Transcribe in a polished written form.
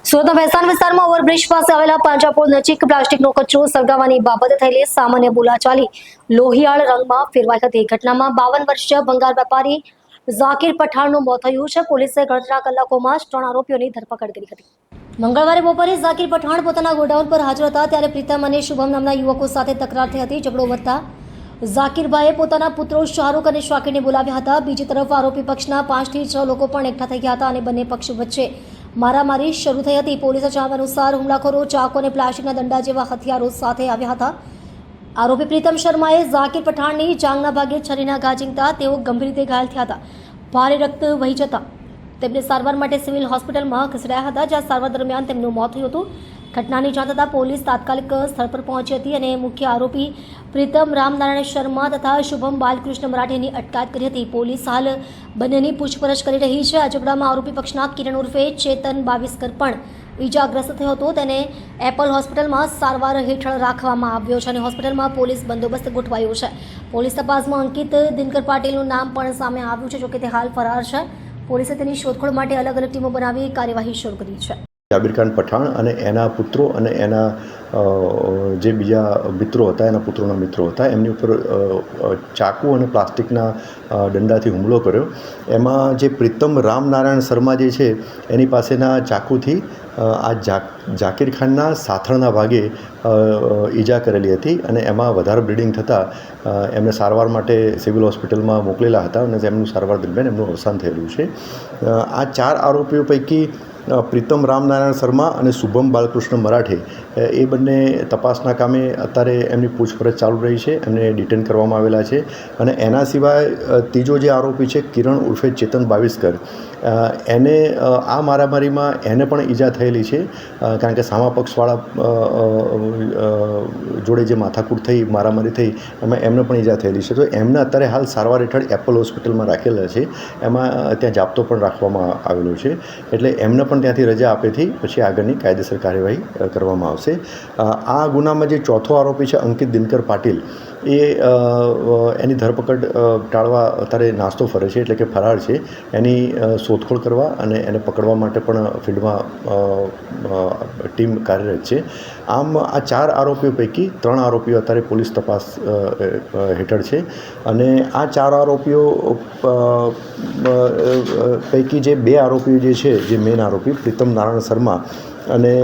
સુરતના ભેસાણ વિસ્તારમાં ઓવરબ્રિજ પાસે આવેલા પાંજરાપોળ નજીક પ્લાસ્ટિકનો કચરો સળગાવવાની બાબતે થયેલી સામાન્ય બોલાચાલી લોહિયાળ રંગમાં ફેરવાઈ હતી। ઘટનામાં 52 વર્ષીય ભંગાર વેપારી ઝાકીર પઠાણનું મોત થયું છે। પોલીસે ગણતરીના કલાકોમાં જ 3 આરોપીઓની ધરપકડ કરી હતી। મંગળવારે બપોરે ઝાકીર પઠાણ પોતાના ગોડાઉન પર હાજર હતા ત્યારે પ્રીતમ અને શુભમ નામના યુવકો સાથે તકરાર થઈ હતી। ઝઘડો વધતા ઝાકીરભાઈએ પોતાના પુત્રો શાહરૂખ અને શાકીરને બોલાવ્યા હતા। બીજી તરફ આરોપી પક્ષના 5 થી 6 લોકો પણ એકઠા થઈ ગયા હતા અને બંને પક્ષ વચ્ચે મારામારી શરૂ થઈ હતી। પોલીસે જણાવ્યા અનુસાર હુમલાખોરો ચાકુ અને પ્લાસ્ટિકના દંડા જેવા હથિયારો સાથે આવ્યા હતા। આરોપી પ્રીતમ શર્માએ ઝાકીર પઠાણની જાંઘના ભાગે છરીના ઘા ઝીંકતા તેઓ ગંભીર રીતે ઘાયલ થયા હતા। ભારે રક્ત વહી જતા તેમને સારવાર માટે સિવિલ હોસ્પિટલમાં ખસેડાયા હતા, જ્યાં સારવાર દરમિયાન તેમનું મોત થયું હતું। ઘટનાની જાણ થતાં પોલીસ તાત્કાલિક સ્થળ પર પહોંચી હતી અને મુખ્ય આરોપી પ્રીતમ રામનારાયણ શર્મા તથા શુભમ બાલકૃષ્ણ મરાઠેની અટકાયત કરી હતી। પોલીસ હાલ બંનેની પૂછપરછ કરી રહી છે। આ ઝઘડામાં આરોપી પક્ષના કિરણ ઉર્ફે ચેતન બાવીસકર પણ ઈજાગ્રસ્ત થયો હતો। તેને એપલ હોસ્પિટલમાં સારવાર હેઠળ રાખવામાં આવ્યો છે અને હોસ્પિટલમાં પોલીસ બંદોબસ્ત ગોઠવાયો છે। પોલીસ તપાસમાં અંકિત દિનકર પાટીલનું નામ પણ સામે આવ્યું છે, જોકે તે હાલ ફરાર છે। પોલીસે તેની શોધખોળ માટે અલગ અલગ ટીમો બનાવી કાર્યવાહી શરૂ કરી છે। જાબીર ખાન પઠાણ અને એના પુત્રો અને એના જે બીજા મિત્રો હતા, એના પુત્રોના મિત્રો હતા, એમની ઉપર ચાકુ અને પ્લાસ્ટિકના દંડાથી હુમલો કર્યો। એમાં જે પ્રીતમ રામનારાયણ શર્મા જે છે એની પાસેના ચાકુથી આ ઝાકીર ખાનના સાથળના ભાગે ઈજા કરેલી હતી અને એમાં વધારે બ્લીડિંગ થતાં એમને સારવાર માટે સિવિલ હોસ્પિટલમાં મોકલેલા હતા અને એમનું સારવાર દરમિયાન એમનું અવસાન થયેલું છે। આ 4 આરોપીઓ પૈકી પ્રીતમ રામનારાયણ શર્મા અને શુભમ બાલકૃષ્ણ મરાઠે એ બંને તપાસના કામે અત્યારે એમની પૂછપરછ ચાલુ રહી છે, એમને ડિટેન કરવામાં આવેલા છે। અને એના સિવાય ત્રીજો જે આરોપી છે કિરણ ઉર્ફે ચેતન બાવીસકર, એને આ મારામારીમાં એને પણ ઈજા થયેલી છે, કારણ કે સામા પક્ષવાળા જોડે જે માથાકૂટ થઈ, મારામારી થઈ, એમાં એમને પણ ઈજા થયેલી છે। તો એમને અત્યારે હાલ સારવાર હેઠળ એપલ હોસ્પિટલમાં રાખેલા છે, એમાં ત્યાં જાપ્તો પણ રાખવામાં આવેલો છે, એટલે એમને પણ ત્યાંથી રજા આપેથી પછી આગળની કાયદેસર કાર્યવાહી કરવામાં આવશે। આ ગુનામાં જે ચોથો આરોપી છે અંકિત દિનકર પાટીલ, એ એની ધરપકડ ટાળવા અત્યારે નાસ્તો ફરે છે, એટલે કે ફરાર છે। એની શોધખોળ કરવા અને એને પકડવા માટે પણ ફિલ્ડમાં ટીમ કાર્યરત છે। આમ આ 4 આરોપીઓ પૈકી 3 આરોપીઓ અત્યારે પોલીસ તપાસ હેઠળ છે અને આ 4 આરોપીઓ પૈકી જે 2 આરોપીઓ જે છે, જે મેન આરોપી પ્રીતમ નારાયણ શર્મા અને